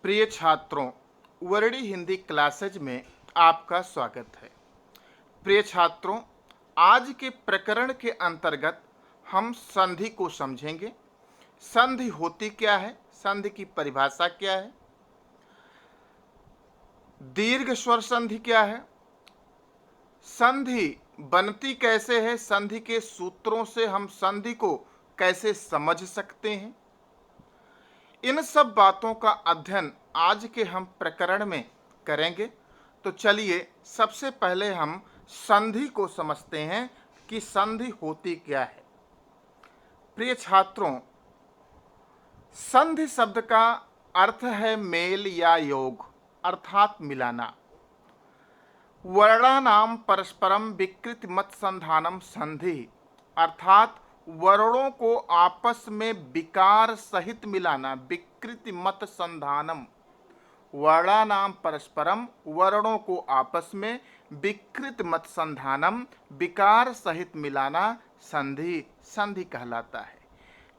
प्रिय छात्रों, Verde Hindi classes में आपका स्वागत है। प्रिय छात्रों, आज के प्रकरण के अंतर्गत हम संधि को समझेंगे। संधि होती क्या है, संधि की परिभाषा क्या है, दीर्घ स्वर संधि क्या है, संधि बनती कैसे है, संधि के सूत्रों से हम संधि को कैसे समझ सकते हैं। इन सब बातों का अध्ययन आज के हम प्रकरण में करेंगे। तो चलिए सबसे पहले हम संधि को समझते हैं कि संधि होती क्या है। प्रिय छात्रों, संधि शब्द का अर्थ है मेल या योग अर्थात मिलाना। वर्णानाम परस्परम विकृति मत संधानम संधि अर्थात वर्णों को आपस में विकार सहित मिलाना। विकृति मत संधानम, वर्णानाम परस्परम, वर्णों को आपस में विकृत मत संधानम, विकार सहित मिलाना संधि, संधि कहलाता है।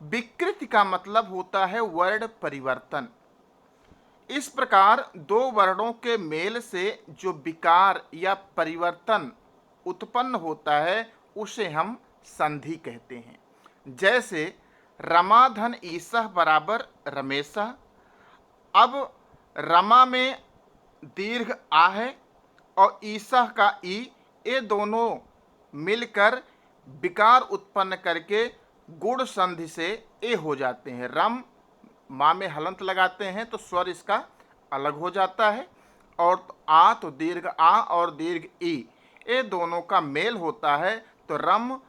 विकृति का मतलब होता है वर्ण परिवर्तन। इस प्रकार दो वर्णों के मेल से जो विकार या परिवर्तन उत्पन्न होता है उसे हम संधि कहते हैं। जैसे रमा धन ईसह बराबर रमेशह। अब रमा में दीर्घ आ है और ईसह का ई, ये दोनों मिलकर विकार उत्पन्न करके गुण संधि से ए हो जाते हैं। रम माँ में हलंत लगाते हैं तो स्वर इसका अलग हो जाता है, और आ तो दीर्घ आ और दीर्घ ई, ये दोनों का मेल होता है तो रम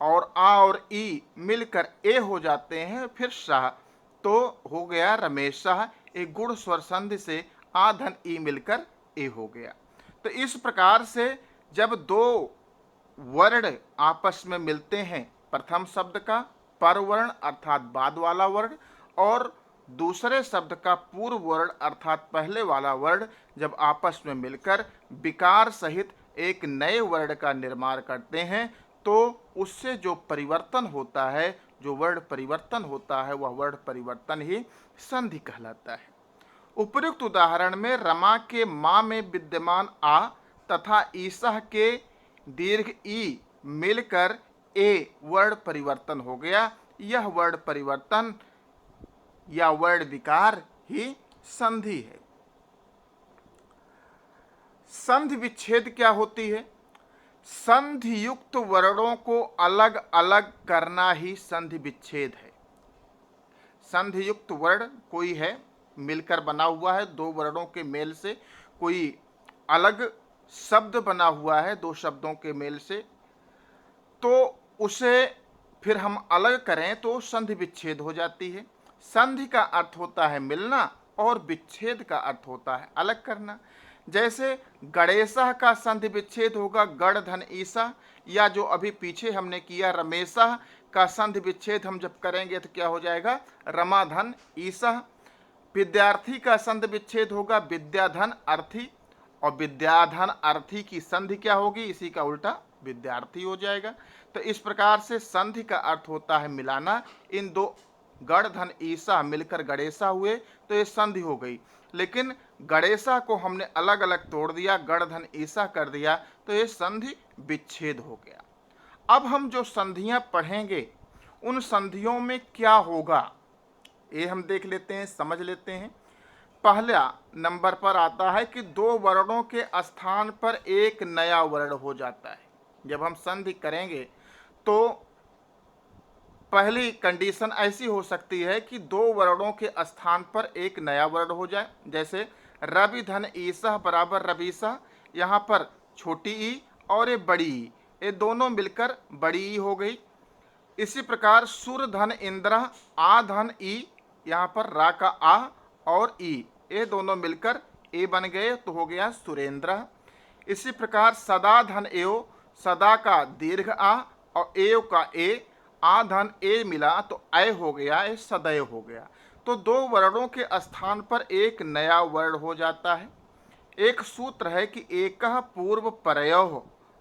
और आ और ई मिलकर ए हो जाते हैं। फिर शाह तो हो गया रमेशह, एक गुण स्वर संधि से आ धन ई मिलकर ए हो गया। तो इस प्रकार से जब दो वर्ण आपस में मिलते हैं, प्रथम शब्द का पर वर्ण अर्थात बाद वाला वर्ण और दूसरे शब्द का पूर्व वर्ण अर्थात पहले वाला वर्ण जब आपस में मिलकर विकार सहित एक नए वर्ण का निर्माण करते हैं तो उससे जो परिवर्तन होता है, जो वर्ण परिवर्तन होता है, वह वर्ण परिवर्तन ही संधि कहलाता है। उपयुक्त उदाहरण में रमा के माँ में विद्यमान आ तथा ईसह के दीर्घ ई मिलकर ए वर्ण परिवर्तन हो गया। यह वर्ण परिवर्तन या वर्ण विकार ही संधि है। संधि विच्छेद क्या होती है? संधि युक्त वर्णों को अलग अलग करना ही संधि विच्छेद है। संधि युक्त वर्ण कोई है, मिलकर बना हुआ है, दो वर्णों के मेल से कोई अलग शब्द बना हुआ है, दो शब्दों के मेल से, तो उसे फिर हम अलग करें तो संधि विच्छेद हो जाती है। संधि का अर्थ होता है मिलना और विच्छेद का अर्थ होता है अलग करना। जैसे गणेशः का संधि विच्छेद होगा गण धन ईसा, या जो अभी पीछे हमने किया रमेशः का संधि विच्छेद हम जब करेंगे तो क्या हो जाएगा रमा धन ईसा। विद्यार्थी का संधि विच्छेद होगा विद्याधन अर्थी, और विद्याधन अर्थी की संधि क्या होगी, इसी का उल्टा विद्यार्थी हो जाएगा। तो इस प्रकार से संधि का अर्थ होता है मिलाना। इन दो गण धन ईसा मिलकर गणेशा हुए तो ये संधि हो गई, लेकिन गणेशा को हमने अलग अलग तोड़ दिया, गण धन ईसा कर दिया तो ये संधि विच्छेद हो गया। अब हम जो संधियां पढ़ेंगे उन संधियों में क्या होगा ये हम देख लेते हैं, समझ लेते हैं। पहला नंबर पर आता है कि दो वर्णों के स्थान पर एक नया वर्ण हो जाता है। जब हम संधि करेंगे तो पहली कंडीशन ऐसी हो सकती है कि दो वर्णों के स्थान पर एक नया वर्ण हो जाए। जैसे रवि धन ईसह बराबर रवीसा, यहाँ पर छोटी ई और ये बड़ी ई, ये दोनों मिलकर बड़ी ई हो गई। इसी प्रकार सुर धन इंद्र आ धन ई, यहाँ पर रा का आ और ई, ये दोनों मिलकर ए बन गए तो हो गया सुरेंद्र। इसी प्रकार सदा धन एव, सदा का दीर्घ आ और एव का ए, आ धन ए मिला तो अय हो गया, ए सदैव हो गया। तो दो वर्णों के स्थान पर एक नया वर्ण हो जाता है। एक सूत्र है कि एकह पूर्व परयोः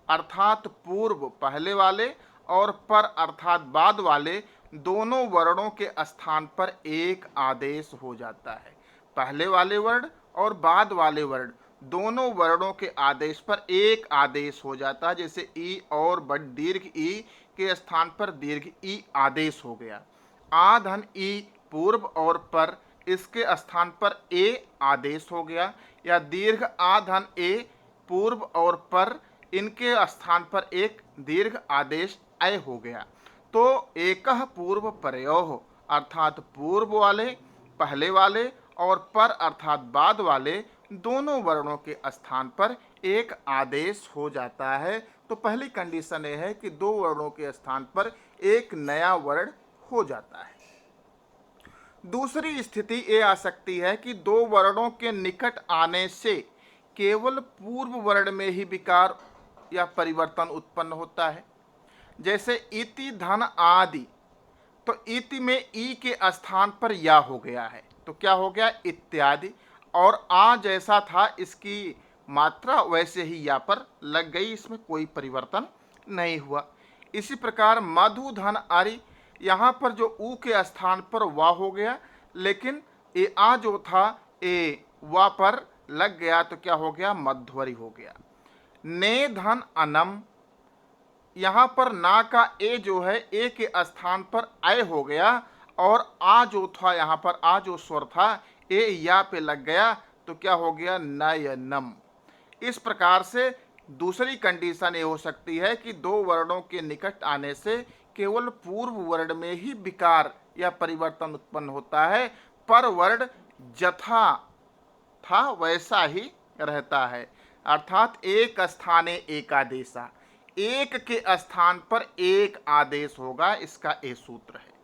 अर्थात पूर्व पहले वाले और पर अर्थात बाद वाले दोनों वर्णों के स्थान पर एक आदेश हो जाता है। पहले वाले वर्ण और बाद वाले वर्ण दोनों वर्णों के आदेश पर एक आदेश हो जाता है। जैसे ई और बड़ दीर्घ ई के स्थान पर दीर्घ ई आदेश हो गया। आ धन ई पूर्व और पर, इसके स्थान पर ए आदेश हो गया। या दीर्घ आ धन ए पूर्व और पर, इनके स्थान पर एक दीर्घ आदेश अय हो गया। तो एकह पूर्व परयोः अर्थात पूर्व वाले, पहले वाले और पर अर्थात बाद वाले दोनों वर्णों के स्थान पर एक आदेश हो जाता है। तो पहली कंडीशन ये है कि दो वर्णों के स्थान पर एक नया वर्ण हो जाता है। दूसरी स्थिति ये आ सकती है कि दो वर्णों के निकट आने से केवल पूर्व वर्ण में ही विकार या परिवर्तन उत्पन्न होता है। जैसे इति धन आदि, तो इति में ई के स्थान पर या हो गया है तो क्या हो गया इत्यादि, और आ जैसा था इसकी मात्रा वैसे ही या पर लग गई, इसमें कोई परिवर्तन नहीं हुआ। इसी प्रकार मधु धन आरि, यहाँ पर जो ऊ के स्थान पर वा हो गया, लेकिन ए आ जो था ए वा पर लग गया तो क्या हो गया मध्वरी हो गया। ने धन अनम, यहाँ पर ना का ए जो है ए के स्थान पर अय हो गया, और आ जो था यहाँ पर आ जो स्वर था ए या पे लग गया तो क्या हो गया नयनम। इस प्रकार से दूसरी कंडीशन ये हो सकती है कि दो वर्णों के निकट आने से केवल पूर्व वर्ण में ही विकार या परिवर्तन उत्पन्न होता है, पर वर्ण जथा था वैसा ही रहता है। अर्थात एक स्थाने एकादेशा, एक के स्थान पर एक आदेश होगा, इसका ये सूत्र है।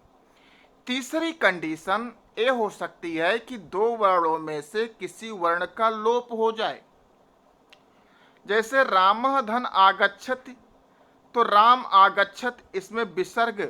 तीसरी कंडीशन ये हो सकती है कि दो वर्णों में से किसी वर्ण का लोप हो जाए। जैसे रामः धन आगच्छति, तो राम आगच्छत, इसमें विसर्ग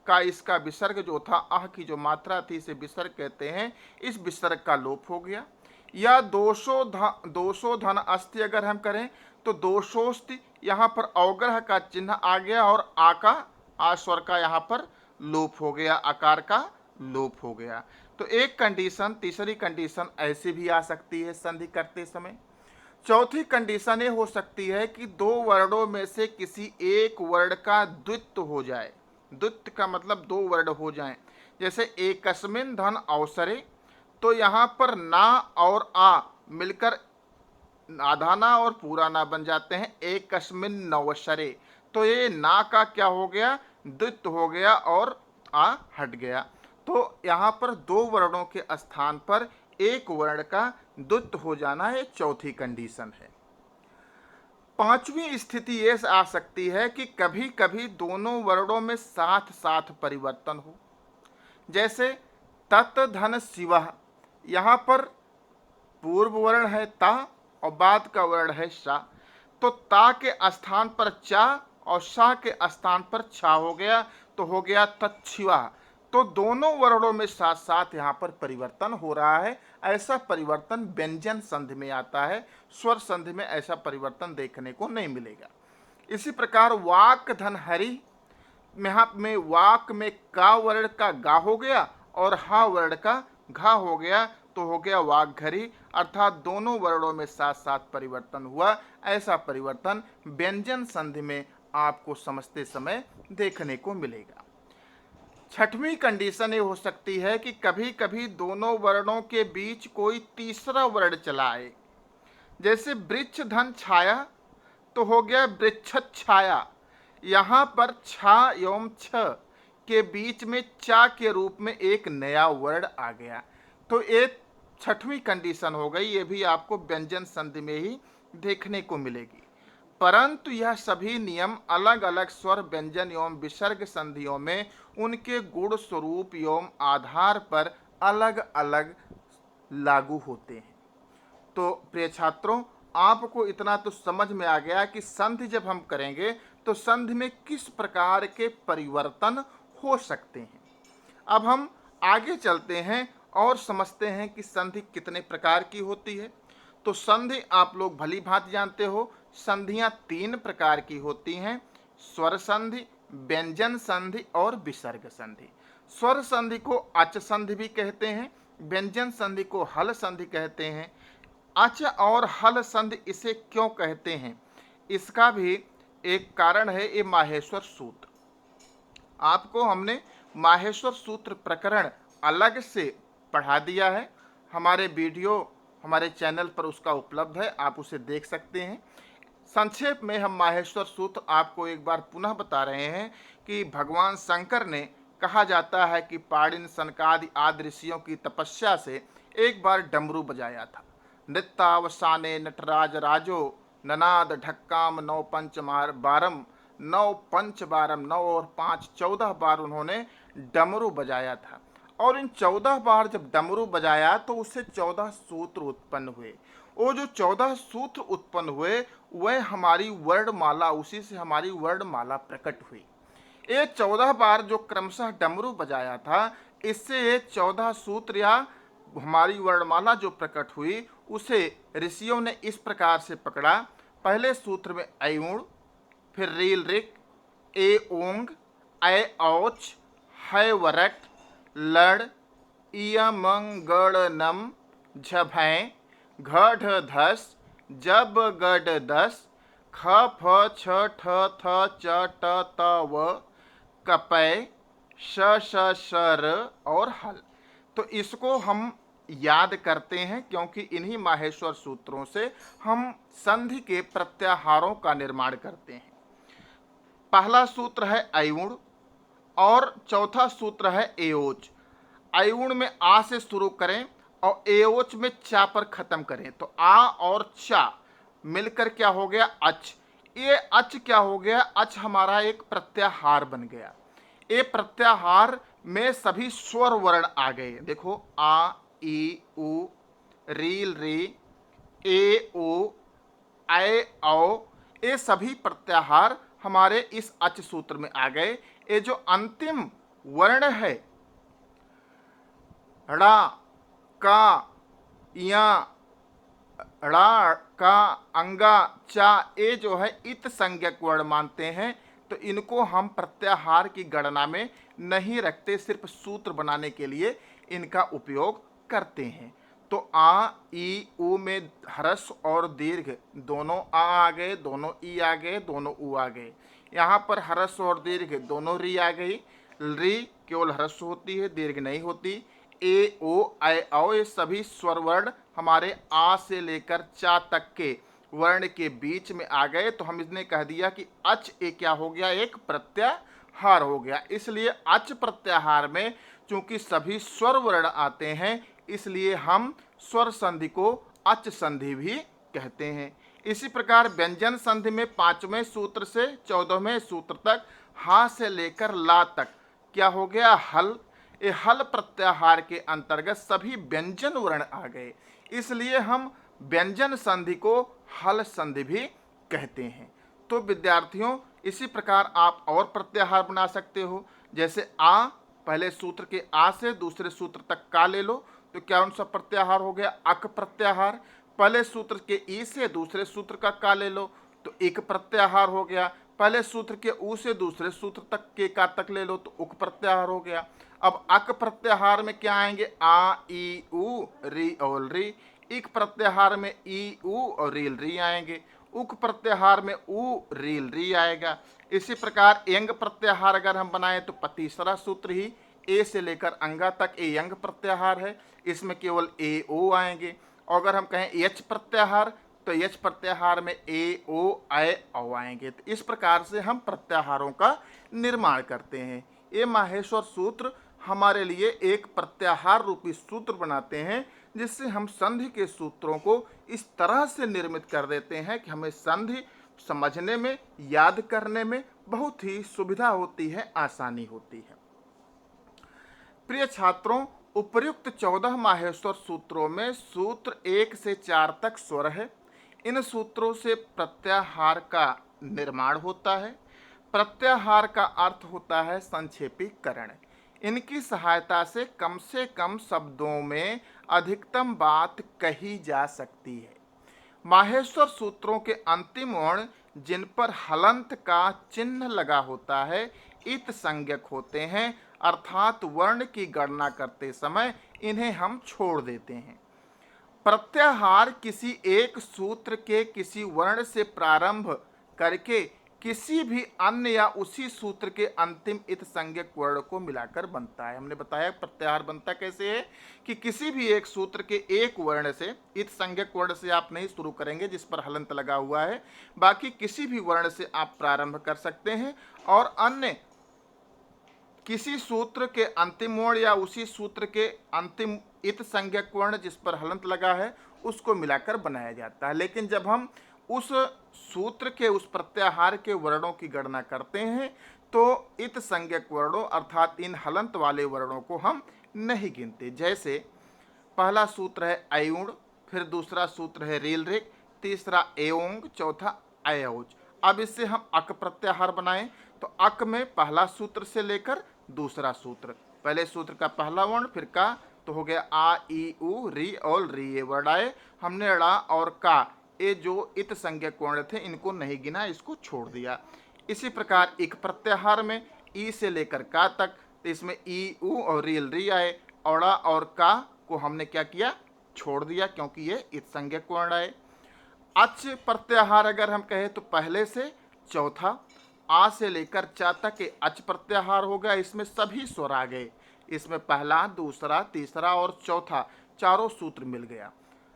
का इसका विसर्ग जो था आह की जो मात्रा थी इसे विसर्ग कहते हैं, इस विसर्ग का लोप हो गया। या दोषो धन अस्ति अगर हम करें तो दोषोस्ति, यहाँ पर अवग्रह का चिन्ह आ गया और आ का आ स्वर का यहाँ पर लोप हो गया, आकार का लोप हो गया। तो एक कंडीशन, तीसरी कंडीशन ऐसी भी आ सकती है संधि करते समय। चौथी कंडीशन ये हो सकती है कि दो वर्णों में से किसी एक वर्ण का द्वित्व हो जाए। द्वित्व का मतलब दो वर्ण हो जाएं। जैसे एकस्मिन धन अवसरे, तो यहाँ पर ना और आ मिलकर आधा ना और पूरा ना बन जाते हैं एकस्मिन नवसरे, तो ये ना का क्या हो गया द्वित्व हो गया और आ हट गया। तो यहाँ पर दो वर्णों के स्थान पर एक वर्ण का द्वित्व हो जाना है, चौथी कंडीशन है। पांचवी स्थिति ये आ सकती है कि कभी कभी दोनों वर्णों में साथ साथ परिवर्तन हो। जैसे तत् धन शिवः, यहाँ पर पूर्व वर्ण है ता और बाद का वर्ण है सा, तो ता के स्थान पर चा और सा के स्थान पर छा हो गया तो हो गया तच्छिवा। तो दोनों वर्णों में साथ साथ यहाँ पर परिवर्तन हो रहा है। ऐसा परिवर्तन व्यंजन संधि में आता है, स्वर संधि में ऐसा परिवर्तन देखने को नहीं मिलेगा। इसी प्रकार वाक धन हरि, यहाँ में वाक में का वर्ण का गा हो गया और हा वर्ण का घा हो गया तो हो गया वाग्घरी, अर्थात दोनों वर्णों में साथ साथ परिवर्तन हुआ। ऐसा परिवर्तन व्यंजन संधि में आपको समझते समय देखने को मिलेगा। छठवीं कंडीशन ये हो सकती है कि कभी कभी दोनों वर्णों के बीच कोई तीसरा वर्ण चला आए। जैसे वृक्ष धन छाया, तो हो गया वृक्षत छाया, यहाँ पर छा एवं छ के बीच में चा के रूप में एक नया वर्ण आ गया। तो एक छठवीं कंडीशन हो गई, ये भी आपको व्यंजन संधि में ही देखने को मिलेगी। परंतु यह सभी नियम अलग अलग स्वर व्यंजन एवं विसर्ग संधियों में उनके गुण स्वरूप एवं आधार पर अलग अलग लागू होते हैं। तो प्रिय छात्रों, आपको इतना तो समझ में आ गया कि संधि जब हम करेंगे तो संधि में किस प्रकार के परिवर्तन हो सकते हैं। अब हम आगे चलते हैं और समझते हैं कि संधि कितने प्रकार की होती है। तो संधि आप लोग भली भांति जानते हो, संधियां तीन प्रकार की होती हैं, स्वर संधि, व्यंजन संधि और विसर्ग संधि। स्वर संधि को अच संधि भी कहते हैं, व्यंजन संधि को हल संधि कहते हैं। अच और हल संधि इसे क्यों कहते हैं, इसका भी एक कारण है ये माहेश्वर सूत्र। आपको हमने माहेश्वर सूत्र प्रकरण अलग से पढ़ा दिया है, हमारे वीडियो हमारे चैनल पर उसका उपलब्ध है, आप उसे देख सकते हैं। संक्षेप में हम माहेश्वर सूत्र आपको एक बार पुनः बता रहे हैं कि भगवान शंकर ने, कहा जाता है कि पाणिन सनकादि आदि ऋषियों की तपस्या से एक बार डमरू बजाया था। नृत्यावसाने नटराज राजो ननाद ढक्काम नौ पंच बारम, नौ पंच बारम, नौ और पाँच 14 बार उन्होंने डमरू बजाया था। और इन 14 बार जब डमरू बजाया तो उससे 14 सूत्र उत्पन्न हुए। वो जो 14 सूत्र उत्पन्न हुए वह हमारी वर्णमाला, उसी से हमारी वर्णमाला प्रकट हुई। ये 14 बार जो क्रमशः डमरू बजाया था, इससे ये 14 सूत्र या हमारी वर्णमाला जो प्रकट हुई उसे ऋषियों ने इस प्रकार से पकड़ा। पहले सूत्र में अयुण, फिर रील रिक, ए ओंग, ऐ औच, है वरट, लड़, इयमंगणनम, झभैं, घढ़ धस, जब गड दस, ख फ छ ठ थ च ट त व, कपय, श श शर और हल। तो इसको हम याद करते हैं क्योंकि इन्हीं माहेश्वर सूत्रों से हम संधि के प्रत्याहारों का निर्माण करते हैं। पहला सूत्र है अयुण और चौथा सूत्र है एओच। अयुण में आ से शुरू करें और एओच में चा पर खत्म करें, तो आ और चा मिलकर क्या हो गया, अच। ये अच क्या हो गया, अच हमारा एक प्रत्याहार बन गया। ये प्रत्याहार में सभी स्वर वर्ण आ गए। देखो आ, ई, उ, रील, री, ए, ओ, ऐ, औ, ये सभी प्रत्याहार हमारे इस अच सूत्र में आ गए। ये जो अंतिम वर्ण है ड़ा, का, या, ड़ा, का, अंगा, चा, ये जो है इत संज्ञक वर्ण मानते हैं, तो इनको हम प्रत्याहार की गणना में नहीं रखते, सिर्फ सूत्र बनाने के लिए इनका उपयोग करते हैं। तो आ, ई, उ में ह्रस्व और दीर्घ दोनों आ गए, दोनों ई आ गए, दोनों उ आ गए। यहाँ पर ह्रस्व और दीर्घ दोनों री आ गई। री केवल ह्रस्व होती है, दीर्घ नहीं होती। ए, ओ, ऐ, औ ये सभी स्वर वर्ण हमारे आ से लेकर चा तक के वर्ण के बीच में आ गए, तो हम इसने कह दिया कि अच ए क्या हो गया, एक प्रत्याहार हो गया। इसलिए अच प्रत्याहार में चूंकि सभी स्वर वर्ण आते हैं, इसलिए हम स्वर संधि को अच संधि भी कहते हैं। इसी प्रकार व्यंजन संधि में 5वें सूत्र से 14वें सूत्र तक हा से लेकर ला तक क्या हो गया, हल। ये हल प्रत्याहार के अंतर्गत सभी व्यंजन वर्ण आ गए, इसलिए हम व्यंजन संधि को हल संधि भी कहते हैं। तो विद्यार्थियों, इसी प्रकार आप और प्रत्याहार बना सकते हो। जैसे आ, पहले सूत्र के आ से दूसरे सूत्र तक का ले लो, तो क्या कौन सा प्रत्याहार हो गया, अक प्रत्याहार। पहले सूत्र के ई से दूसरे सूत्र का ले लो, तो इक प्रत्याहार हो गया। पहले सूत्र के उ से दूसरे सूत्र तक के का तक ले लो, तो उक प्रत्याहार हो गया। अब अक प्रत्याहार में क्या आएंगे, आ, ई, उ, री और री। इक प्रत्याहार में ई, उ और रील री आएंगे। उक प्रत्याहार में उ, रील री आएगा। इसी प्रकार यंग प्रत्याहार अगर हम बनाए तो तीसरा सूत्र ही ए से लेकर अंगा तक ए यंग प्रत्याहार है, इसमें केवल ए, ओ आएंगे। और अगर हम कहें यच प्रत्याहार तो यच प्रत्याहार में ए, ओ, ऐ, औ आएंगे। तो इस प्रकार से हम प्रत्याहारों का निर्माण करते हैं। ये माहेश्वर सूत्र हमारे लिए एक प्रत्याहार रूपी सूत्र बनाते हैं, जिससे हम संधि के सूत्रों को इस तरह से निर्मित कर देते हैं कि हमें संधि समझने में, याद करने में बहुत ही सुविधा होती है, आसानी होती है। प्रिय छात्रों, उपर्युक्त 14 माहेश्वर सूत्रों में सूत्र 1 से 4 तक स्वर है। इन सूत्रों से प्रत्याहार का निर्माण होता है। प्रत्याहार का अर्थ होता है संक्षेपीकरण। इनकी सहायता से कम शब्दों में अधिकतम बात कही जा सकती है। माहेश्वर सूत्रों के अंतिम वर्ण जिन पर हलंत का चिन्ह लगा होता है इत संज्ञक होते हैं, अर्थात वर्ण की गणना करते समय इन्हें हम छोड़ देते हैं। प्रत्याहार किसी एक सूत्र के किसी वर्ण से प्रारंभ करके किसी भी अन्य या उसी सूत्र के अंतिम इत संज्ञक वर्ण को मिलाकर बनता है। हमने बताया प्रत्याहार बनता कैसे है कि किसी भी एक सूत्र के एक वर्ण से, इत संज्ञक वर्ण से आप नहीं शुरू करेंगे जिस पर हलंत लगा हुआ है, बाकी किसी भी वर्ण से आप प्रारंभ कर सकते हैं और अन्य किसी सूत्र के अंतिम वर्ण या उसी सूत्र के अंतिम इत संज्ञक वर्ण जिस पर हलंत लगा है उसको मिलाकर बनाया जाता है। लेकिन जब हम उस सूत्र के उस प्रत्याहार के वर्णों की गणना करते हैं तो इत संज्ञक वर्णों अर्थात इन हलंत वाले वर्णों को हम नहीं गिनते। जैसे पहला सूत्र है अयुण, फिर दूसरा सूत्र है रील रिक, तीसरा एओंग, चौथा अयोज। अब इससे हम अक प्रत्याहार बनाएं तो अक में पहला सूत्र से लेकर दूसरा सूत्र, पहले सूत्र का पहला वर्ण फिर का, तो हो गया आ ई उ री और री, ये वर्ड आए। हमने ड़ा और का ये जो इत संज्ञक वर्ण थे इनको नहीं गिना, इसको छोड़ दिया। इसी प्रकार इक प्रत्याहार में ई से लेकर का तक, तो इसमें ई उ और रील री आए, औड़ा और का को हमने क्या किया, छोड़ दिया क्योंकि ये इत संज्ञक वर्ण आए। अच प्रत्याहार अगर हम कहें तो पहले से चौथा आ से लेकर चा तक के अच प्रत्याहार हो गया, इसमें सभी स्वर आ गए, इसमें पहला, दूसरा, तीसरा और चौथा चारों सूत्र मिल गया।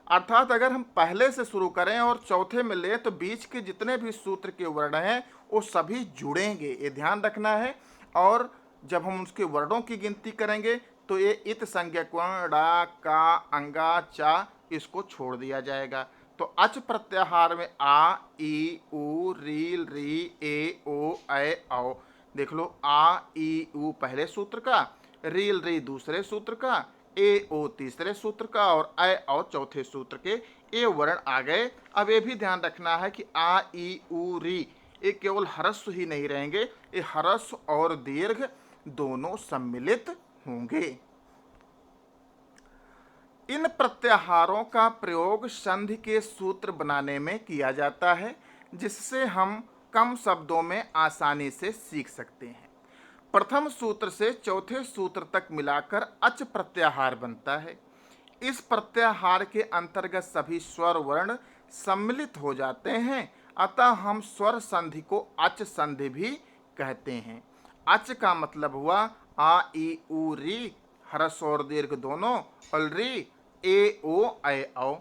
अर्थात अगर हम पहले से शुरू करें और चौथे में ले तो बीच के जितने भी सूत्र के वर्ण हैं वो सभी जुड़ेंगे, ये ध्यान रखना है। और जब हम उसके वर्णों की गिनती करेंगे तो ये इत संज्ञक वर्ण ड़ा, का, अंगा, चा इसको छोड़ दिया जाएगा। तो अच प्रत्याहार में आ, ई, उ, रील, री, ए, ओ, ऐ, औ। देख लो, आ, ई, उ पहले सूत्र का, रील, री दूसरे सूत्र का, ए, ओ तीसरे सूत्र का और ऐ, औ चौथे सूत्र के ये वर्ण आ गए। अब ये भी ध्यान रखना है कि आ, ई, उ, री ये केवल ह्रस्व ही नहीं रहेंगे, ये ह्रस्व और दीर्घ दोनों सम्मिलित होंगे। इन प्रत्याहारों का प्रयोग संधि के सूत्र बनाने में किया जाता है जिससे हम कम शब्दों में आसानी से सीख सकते हैं। प्रथम सूत्र से चौथे सूत्र तक मिलाकर अच प्रत्याहार बनता है। इस प्रत्याहार के अंतर्गत सभी स्वर वर्ण सम्मिलित हो जाते हैं, अतः हम स्वर संधि को अच संधि भी कहते हैं। अच का मतलब हुआ आ, ई, उ, री ह्रस्व और दीर्घ दोनों, और री, ए, ओ, ऐ, औ।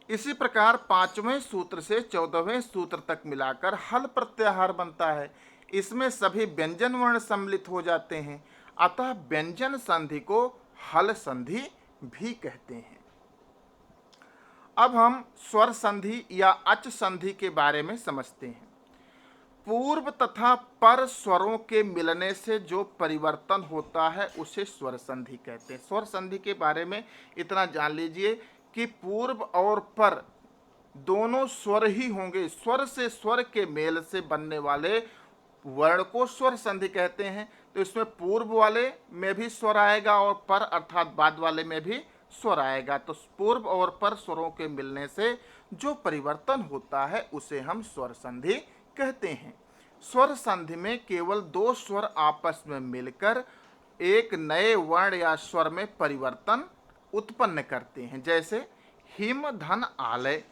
इसी प्रकार पांचवें सूत्र से 14वें सूत्र तक मिलाकर हल प्रत्याहार बनता है। इसमें सभी व्यंजन वर्ण सम्मिलित हो जाते हैं, अतः व्यंजन संधि को हल संधि भी कहते हैं। अब हम स्वर संधि या अच संधि के बारे में समझते हैं। पूर्व तथा पर स्वरों के मिलने से जो परिवर्तन होता है उसे स्वर संधि कहते हैं। स्वर संधि के बारे में इतना जान लीजिए कि पूर्व और पर दोनों स्वर ही होंगे। स्वर से स्वर के मेल से बनने वाले वर्ण को स्वर संधि कहते हैं। तो इसमें पूर्व वाले में भी स्वर आएगा और पर अर्थात बाद वाले में भी स्वर आएगा। तो पूर्व और पर स्वरों के मिलने से जो परिवर्तन होता है उसे हम स्वर संधि कहते हैं। स्वर संधि में केवल दो स्वर आपस में मिलकर एक नए वर्ण या स्वर में परिवर्तन उत्पन्न करते हैं। जैसे हिम, धन, आलय।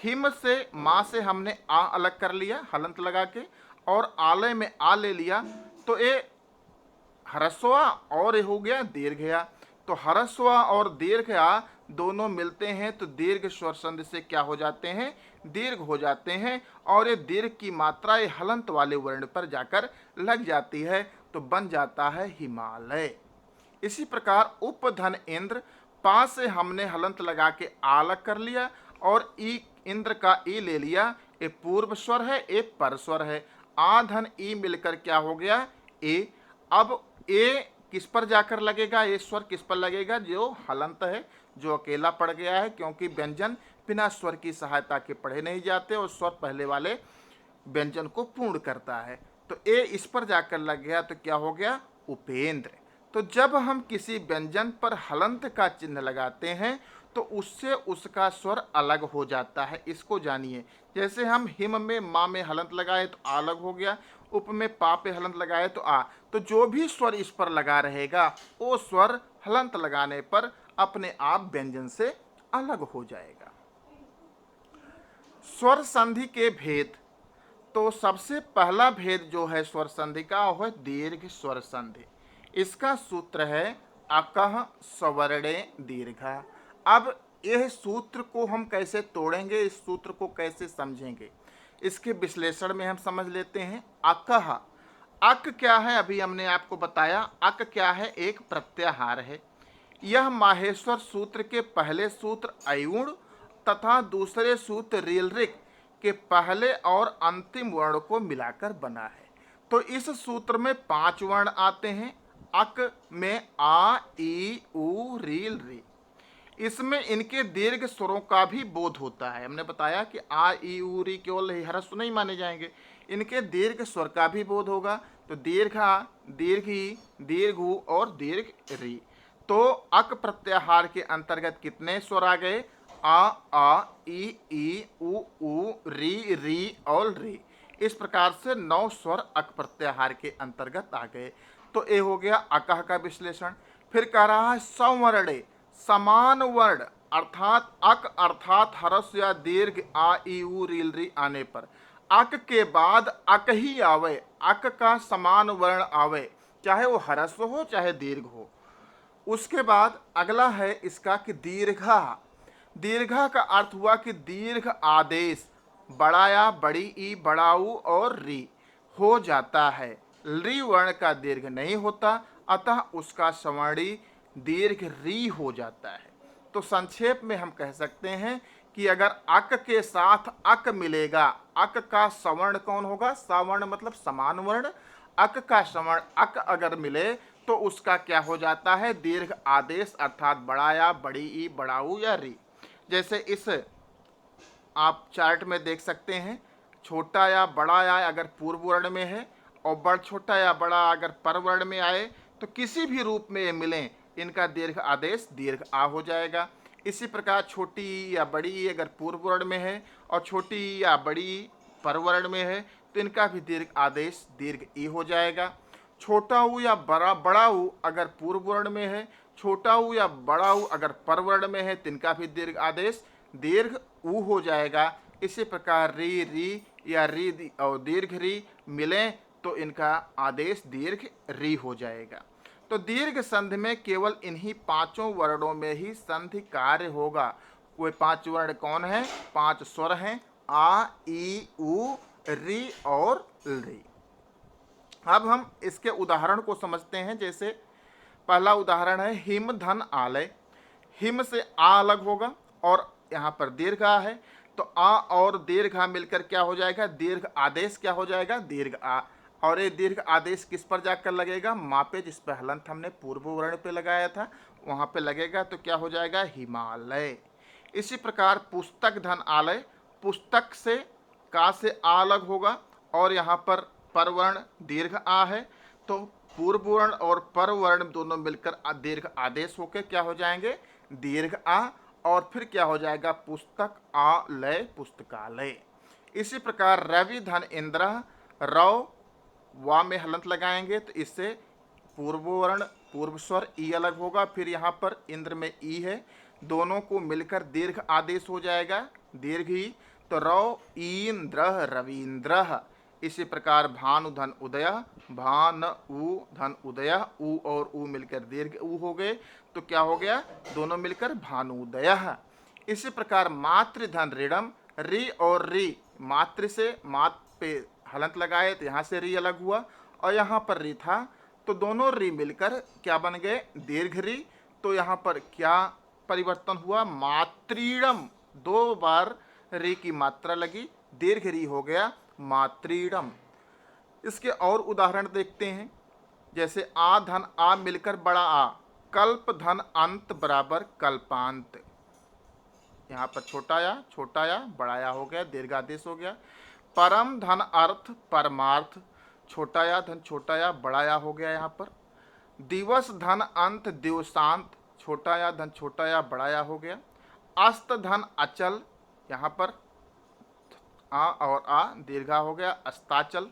हिम से माँ से हमने आ अलग कर लिया हलंत लगा के, और आलय में आ ले लिया तो ये ह्रस्व और हो गया दीर्घ आ। तो ह्रस्व और दीर्घ आ दोनों मिलते हैं तो दीर्घ स्वर संधि से क्या हो जाते हैं, दीर्घ हो जाते हैं, और ये दीर्घ की मात्रा ये हलंत वाले वर्ण पर जाकर लग जाती है तो बन जाता है हिमालय। इसी प्रकार उपधन इंद्र, पा से हमने हलंत लगा के आ अलग कर लिया और ई इंद्र का ई ले लिया, ये पूर्व स्वर है, ये पर स्वर है। आ धन ई मिलकर क्या हो गया, ए। अब ए किस पर जाकर लगेगा, ये स्वर किस पर लगेगा, जो हलंत है, जो अकेला पड़ गया है, क्योंकि व्यंजन बिना स्वर की सहायता के पढ़े नहीं जाते और स्वर पहले वाले व्यंजन को पूर्ण करता है। तो ए इस पर जाकर लग गया तो क्या हो गया, उपेंद्र। तो जब हम किसी व्यंजन पर हलंत का चिन्ह लगाते हैं तो उससे उसका स्वर अलग हो जाता है। इसको जानिए। जैसे हम हिम में माँ में हलंत लगाए तो आ अलग हो गया, उप में पा पे हलंत लगाए तो आ। तो जो भी स्वर इस पर लगा रहेगा वो स्वर हलंत लगाने पर अपने आप व्यंजन से अलग हो जाएगा। स्वर संधि के भेद। तो सबसे पहला भेद जो है स्वर संधि का वो है दीर्घ स्वर संधि। इसका सूत्र है अकह सवर्णे दीर्घा। अब यह सूत्र को हम कैसे तोड़ेंगे, इस सूत्र को कैसे समझेंगे, इसके विश्लेषण में हम समझ लेते हैं। अकह, अक क्या है अभी हमने आपको बताया। अक क्या है, एक प्रत्याहार है। यह माहेश्वर सूत्र के पहले सूत्र अयुण तथा दूसरे सूत्र रीलरिक के पहले और अंतिम वर्ण को मिलाकर बना है। तो इस सूत्र में 5 वर्ण आते हैं। अक में आ ई उ रील री। इसमें इनके दीर्घ स्वरों का भी बोध होता है। हमने बताया कि आ ई उ री केवल ह्रस्व नहीं माने जाएंगे, इनके दीर्घ स्वर का भी बोध होगा। तो दीर्घ आ, दीर्घ ई, दीर्घ उ और दीर्घ री। तो अक प्रत्याहार के अंतर्गत कितने स्वर आ गए? आ ई उ री और री। इस प्रकार से 9 स्वर अक प्रत्याहार के अंतर्गत आ गए। तो ये हो गया अकह का विश्लेषण। फिर कह रहा है संवर्णे, समान वर्ण अर्थात अक अर्थात ह्रस्व या दीर्घ आ ई उ रील री आने पर अक के बाद अक ही आवे, अक का समान वर्ण आवे, चाहे वो ह्रस्व हो चाहे दीर्घ हो। उसके बाद अगला है इसका कि दीर्घा। दीर्घा का अर्थ हुआ कि दीर्घ आदेश बड़ाया, बड़ी ई, बड़ाऊ और री हो जाता है। री वर्ण का दीर्घ नहीं होता, अतः उसका सवर्णी दीर्घ री हो जाता है। तो संक्षेप में हम कह सकते हैं कि अगर अक के साथ अक मिलेगा, अक का सवर्ण कौन होगा? सवर्ण मतलब समान वर्ण। अक का सवर्ण अक अगर मिले तो उसका क्या हो जाता है? दीर्घ आदेश अर्थात बड़ाया, बड़ी ई, बड़ाऊ या री। जैसे इस आप चार्ट में देख सकते हैं, छोटा या बड़ा या अगर पूर्व वर्ण में है और बड़ छोटा या बड़ा अगर पर वर्ण में आए तो किसी भी रूप में मिलें, इनका दीर्घ आदेश दीर्घ आ हो जाएगा। इसी प्रकार छोटी या बड़ी अगर पूर्व वर्ण में है और छोटी या बड़ी पर वर्ण में है तो इनका भी दीर्घ आदेश दीर्घ ई हो जाएगा। छोटा ऊ या बड़ा ऊ अगर पूर्व वर्ण में है, छोटा ऊ या बड़ा ऊ अगर पर वर्ण में है तो इनका भी दीर्घ आदेश दीर्घ ऊ हो जाएगा। इसी प्रकार री री या री और दीर्घ री मिलें तो इनका आदेश दीर्घ री हो जाएगा। तो दीर्घ संधि में केवल इन्हीं 5 वर्णों में ही संधि कार्य होगा। वे 5 वर्ण कौन है? 5 स्वर हैं, आ ई उ री और री। अब हम इसके उदाहरण को समझते हैं। जैसे पहला उदाहरण है हिम धन आलय। हिम से आ अलग होगा और यहाँ पर दीर्घ आ है, तो आ और दीर्घ आ मिलकर क्या हो जाएगा? दीर्घ आदेश क्या हो जाएगा? दीर्घ आ। और ये दीर्घ आदेश किस पर जाकर लगेगा? मा पे, जिस पर हलंत हमने पूर्व वर्ण पे लगाया था वहाँ पे लगेगा, तो क्या हो जाएगा? हिमालय। इसी प्रकार पुस्तक धन आलय, पुस्तक से का से आ अलग होगा और यहाँ पर परवर्ण दीर्घ आ है, तो पूर्व वर्ण और पर वर्ण दोनों मिलकर दीर्घ आदेश होकर क्या हो जाएंगे? दीर्घ आ। और फिर क्या हो जाएगा? पुस्तक आ लय पुस्तकालय। इसी प्रकार रवि धन इंद्र, रव वा में हलंत लगाएंगे तो इससे पूर्व वर्ण पूर्व स्वर ई अलग होगा, फिर यहाँ पर इंद्र में ई है, दोनों को मिलकर दीर्घ आदेश हो जाएगा दीर्घ ई। तो रव इंद्र रवींद्र। इसी प्रकार भानु धन उदय, भान उ धन उदय, उ और उ मिलकर दीर्घ उ हो गए, तो क्या हो गया? दोनों मिलकर भानुदय। इसी प्रकार मातृ धन ऋणम, री और री मातृ से मात पे हलंत लगाए तो यहाँ से री अलग हुआ और यहाँ पर री था, तो दोनों री मिलकर क्या बन गए? दीर्घ री। तो यहाँ पर क्या परिवर्तन हुआ? मातृणम, 2 बार री की मात्रा लगी, दीर्घ री हो गया मातृणम। इसके और उदाहरण देखते हैं। जैसे आ धन आ मिलकर बड़ा आ, कल्प धन अंत बराबर कल्पांत। यहाँ पर छोटा या बड़ा या हो गया, दीर्घादेश हो गया। परम धन अर्थ परमार्थ, छोटा या धन छोटा या बड़ा या हो गया यहाँ पर। दिवस धन अंत दिवसांत, छोटा या धन छोटा या बड़ा या हो गया। अस्त धन अचल, यहाँ पर आ और आ दीर्घा हो गया, अस्ताचल।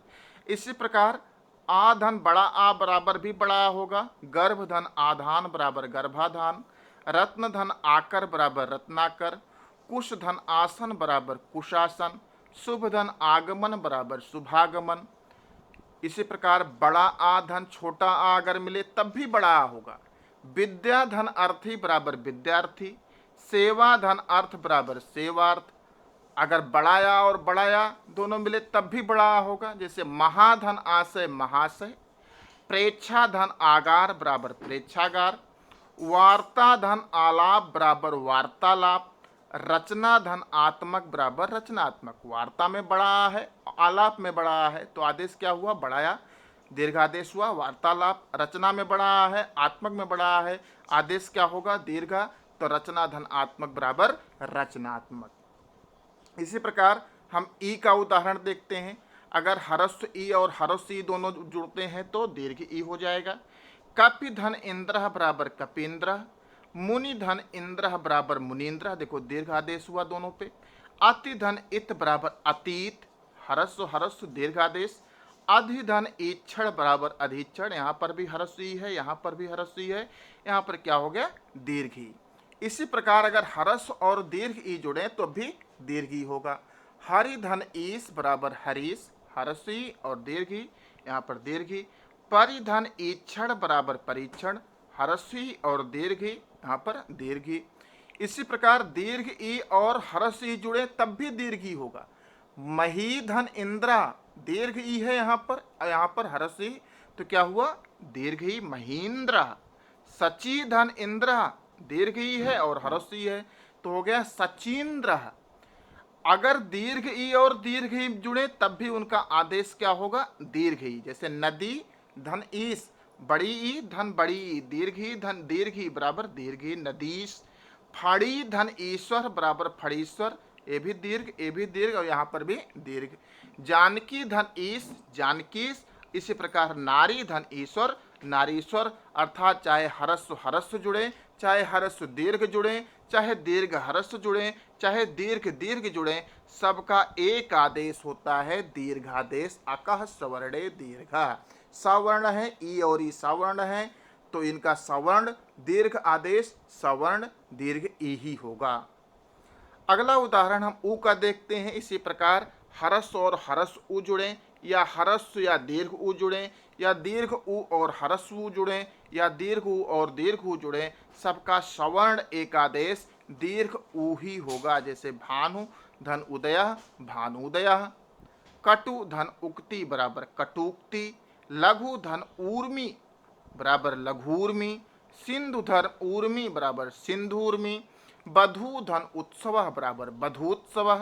इसी प्रकार आ धन बड़ा आ बराबर भी बड़ा होगा, गर्भ धन आधान बराबर गर्भाधान, रत्न धन आकर बराबर रत्नाकर, कुश धन आसन बराबर कुशासन, शुभ धन आगमन बराबर शुभागमन। इसी प्रकार बड़ा आ धन छोटा आ अगर मिले तब भी बड़ा आ होगा। विद्या धन अर्थी बराबर विद्यार्थी, सेवा धन अर्थ बराबर सेवार्थ। अगर बड़ाया और बड़ाया दोनों मिले तब भी बड़ा होगा, जैसे महाधन आशय महाशय, प्रेच्छा धन आगार बराबर प्रेक्षागार, वार्ता धन आलाप बराबर वार्तालाप, रचना धन आत्मक बराबर रचनात्मक। वार्ता में बड़ा है, आलाप में बड़ा है, तो आदेश क्या हुआ, बड़ाया, दीर्घादेश हुआ। वार्तालाप रचना में बड़ा है, आत्मक में बड़ा है, आदेश क्या होगा, दीर्घा, तो रचना धन आत्मक बराबर रचनात्मक। इसी प्रकार हम ई का उदाहरण देखते हैं। अगर हरस्व ई और हरस्व ई दोनों जुड़ते हैं तो दीर्घ ई हो जाएगा। कपि धन इंद्र बराबर कपींद्र, मुनि धन इंद्र बराबर मुनीन्द्र, देखो दीर्घ आदेश हुआ दोनों पे। अति धन इत बराबर अतीत, हरस्व हरस्व दीर्घादेश। अधिधन ईक्षण बराबर अधिक्षण, यहाँ पर भी हरस्व ई है, यहाँ पर भी हरस्व ई है, यहाँ पर क्या हो गया, दीर्घ ई। इसी प्रकार अगर हरस्व और दीर्घ ई जुड़े तो भी दीर्घ ई होगा। हरि धन ईश बराबर हरीश, हरस्व ई और दीर्घ ई, यहाँ पर दीर्घ ई। परिधन ईक्षण बराबर परीक्षण, हरस्व ई और दीर्घ ई, यहाँ पर दीर्घ ई। इसी प्रकार दीर्घ ई और हरस्व ई जुड़े तब भी दीर्घ ई होगा। मही धन इंद्रा, दीर्घ ई है यहाँ पर हरस्व ई, तो क्या हुआ, दीर्घ ई महींद्र। सची धन इंद्रा, दीर्घ ई है और हरस्व ई है, तो हो गया सचींद्र। अगर दीर्घ ई और दीर्घ ई जुड़े तब भी उनका आदेश क्या होगा, दीर्घ ई। जैसे नदी धन ईस, बड़ी ई धन बड़ी ई, दीर्घ ई धन दीर्घ ई बराबर दीर्घ ई नदीश। फड़ी धन ईश्वर बराबर फड़ीश्वर, ये भी दीर्घ ये भी दीर्घ और यहाँ पर भी दीर्घ। जानकी धन ईश जानकीश। इसी प्रकार नारी धन ईश्वर नारीश्वर, अर्थात चाहे हरस्व हरस्व जुड़े, चाहे हरस्व दीर्घ जुड़े, चाहे दीर्घ हरस्व जुड़े, चाहे दीर्घ दीर्घ जुड़े, सबका एक आदेश होता है दीर्घादेश। अकः सवर्णे दीर्घ, सवर्ण है ई और ई सवर्ण है, तो इनका सवर्ण दीर्घ आदेश सवर्ण दीर्घ ई ही होगा। अगला उदाहरण हम ऊ का देखते हैं। इसी प्रकार हरस्व और हरस्व ऊ जुड़े, या हरस्व या दीर्घ ऊ जुड़े, या दीर्घ ऊ और हरस्व ऊ जुड़े, या दीर्घ ऊ और दीर्घ ऊ जुड़े, सबका सवर्ण एकादेश दीर्घ ऊ ही होगा। जैसे भानु धन उदय भानुदय, कटु धन उक्ति बराबर कटुक्ति, लघु धन ऊर्मी बराबर लघूर्मी, सिंधु धन ऊर्मी बराबर सिंधूर्मी, बधू धन उत्सव बराबर बधूत्सव,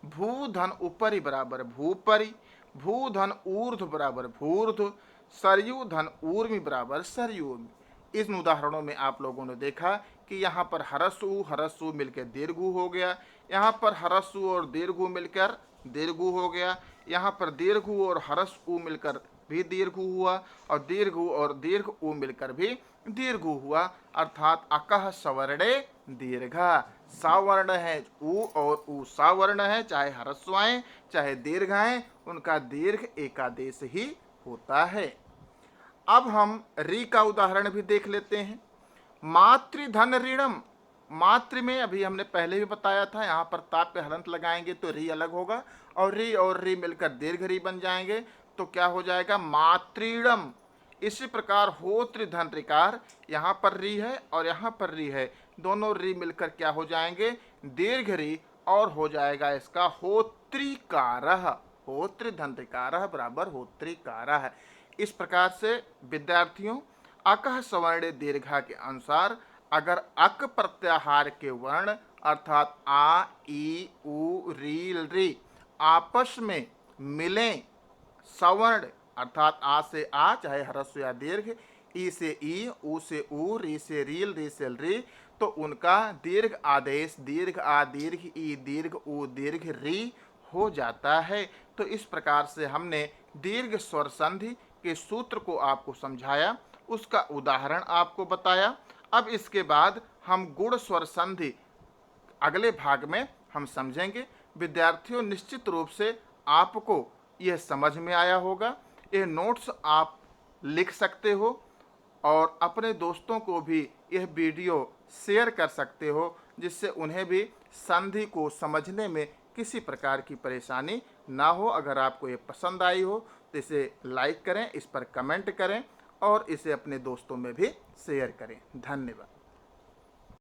भू धन उपरि बराबर भूपरि, भू धन ऊर्ध्व बराबर भूर्ध्व, सरयू धन ऊर्मी बराबर सरयूर्मी। इन उदाहरणों में आप लोगों ने देखा कि यहाँ पर हरस्व मिलकर दीर्घु हो गया, यहाँ पर हरस्व और दीर्घु मिलकर दीर्घु हो गया, यहाँ पर दीर्घु और हरस्व मिलकर भी दीर्घु हुआ, और दीर्घु और दीर्घ ऊ मिलकर भी दीर्घु हुआ। अर्थात अकः सवर्णे दीर्घ, सावर्ण है ऊ और ऊ सावर्ण है, चाहे हरस्व आए चाहे दीर्घ आए, उनका दीर्घ एकादेश ही होता है। अब हम री का उदाहरण भी देख लेते हैं। मातृधन ऋणम, मातृ में अभी हमने पहले भी बताया था, यहाँ पर ताप पे हलंत लगाएंगे तो री अलग होगा, और री मिलकर दीर्घ री बन जाएंगे, तो क्या हो जाएगा, मातृणम। इसी प्रकार होत्र धन ऋकार, यहाँ पर री है और यहाँ पर री है, दोनों री मिलकर क्या हो जाएंगे, दीर्घ री, और हो जाएगा इसका होत्रिकारः, होत्र धन ऋकारः बराबर होत्रिकारः। इस प्रकार से विद्यार्थियों अकः सवर्णे दीर्घा के अनुसार अगर अक प्रत्याहार के वर्ण अर्थात आ ई उ री री आपस में मिलें, सवर्ण अर्थात आ से आ चाहे हरस्व या दीर्घ, ई से ई, ऊ से ऊ, री से रील, री से री, तो उनका दीर्घ आदेश दीर्घ आ दीर्घ ई दीर्घ ऊ दीर्घ री हो जाता है। तो इस प्रकार से हमने दीर्घ स्वर संधि के सूत्र को आपको समझाया, उसका उदाहरण आपको बताया। अब इसके बाद हम गुण स्वर संधि अगले भाग में हम समझेंगे। विद्यार्थियों, निश्चित रूप से आपको यह समझ में आया होगा। ये नोट्स आप लिख सकते हो और अपने दोस्तों को भी यह वीडियो शेयर कर सकते हो, जिससे उन्हें भी संधि को समझने में किसी प्रकार की परेशानी ना हो। अगर आपको ये पसंद आई हो तो इसे लाइक करें, इस पर कमेंट करें और इसे अपने दोस्तों में भी शेयर करें। धन्यवाद।